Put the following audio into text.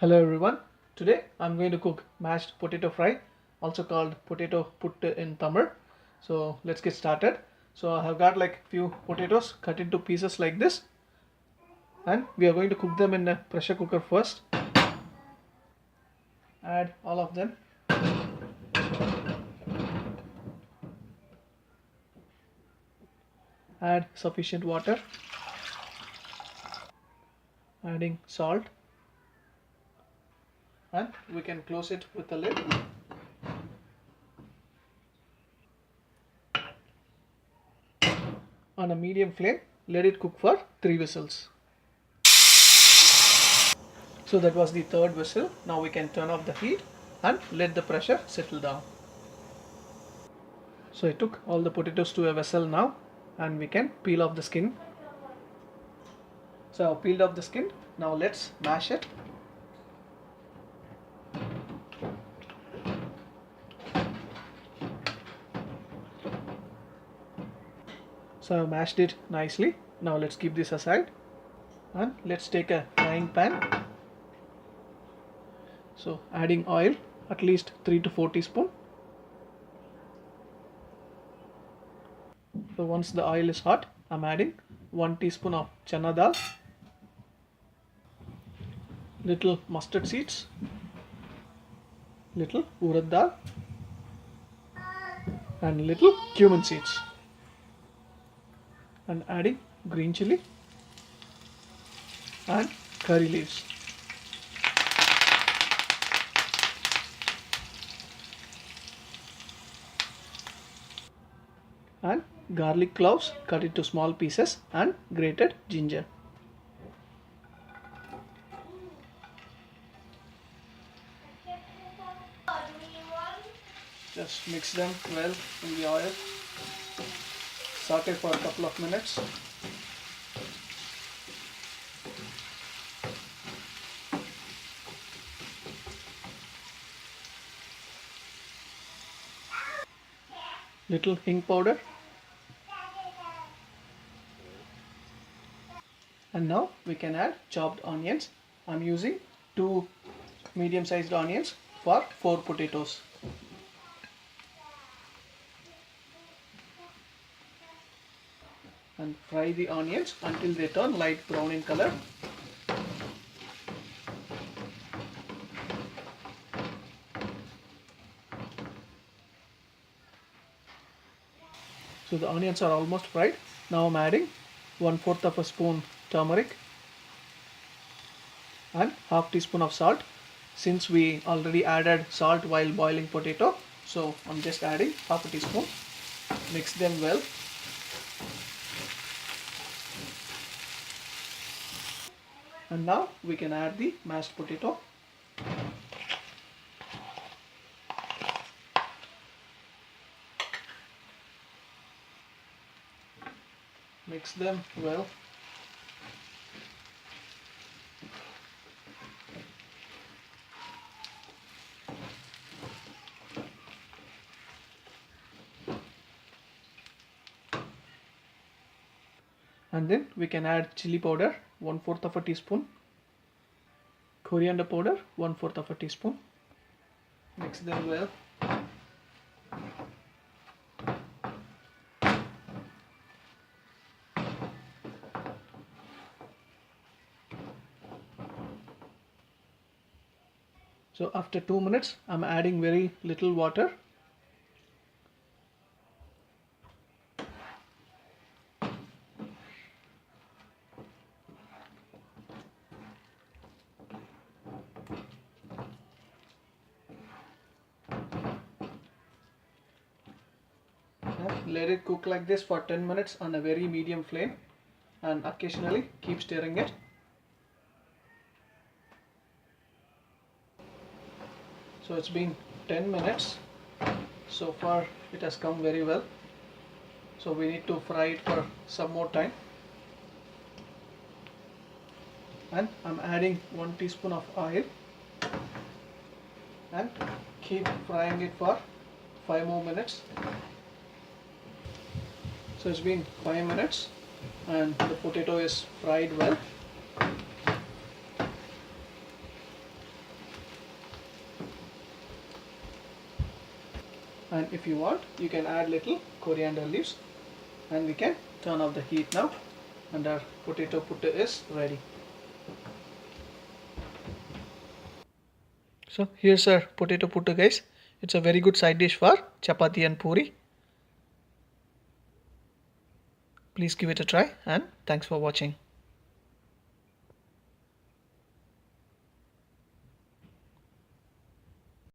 Hello everyone. Today I'm going to cook mashed potato fry, also called potato puttu in Tamil. So let's get started. So I have got like few potatoes cut into pieces like this, and we are going to cook them in a pressure cooker first. Add all of them. Add sufficient water. Adding salt, and we can close it with a lid. On a medium flame, let it cook for 3 whistles. So that was the third whistle. Now we can turn off the heat and let the pressure settle down. So I took all the potatoes to a vessel now, and we can peel off the skin. So I've peeled off the skin. Now let's mash it. So I've mashed it nicely. Now let's keep this aside, and let's take a frying pan. So adding oil, at least 3 to 4 teaspoons. So once the oil is hot, I'm adding 1 teaspoon of chana dal, little mustard seeds, little urad dal, and little cumin seeds, and adding green chili and curry leaves. And garlic cloves cut into small pieces, and grated ginger. Just mix them well in the oil. Saute for a couple of minutes. Little hing powder. And now we can add chopped onions. I'm using 2 medium-sized onions for 4 potatoes. And fry the onions until they turn light brown in color. So the onions are almost fried. Now I'm adding 1/4 of a spoon turmeric and half teaspoon of salt. Since we already added salt while boiling potato, so I'm just adding half a teaspoon. Mix them well. And now we can add the mashed potato. Mix them well. And then we can add chili powder, 1/4 of a teaspoon. Coriander powder, 1/4 of a teaspoon. Mix them well. So after 2 minutes, I'm adding very little water. Let it cook like this for 10 minutes on a very medium flame, and occasionally keep stirring it. So it's been 10 minutes. So far it has come very well. So we need to fry it for some more time. And I'm adding 1 teaspoon of oil and keep frying it for 5 more minutes. So it's been 5 minutes and the potato is fried well. and if you want you can add little coriander leaves, and we can turn off the heat now, and our potato puttu is ready. So here's our potato puttu, guys. It's a very good side dish for chapati and poori. Please give it a try, and thanks for watching.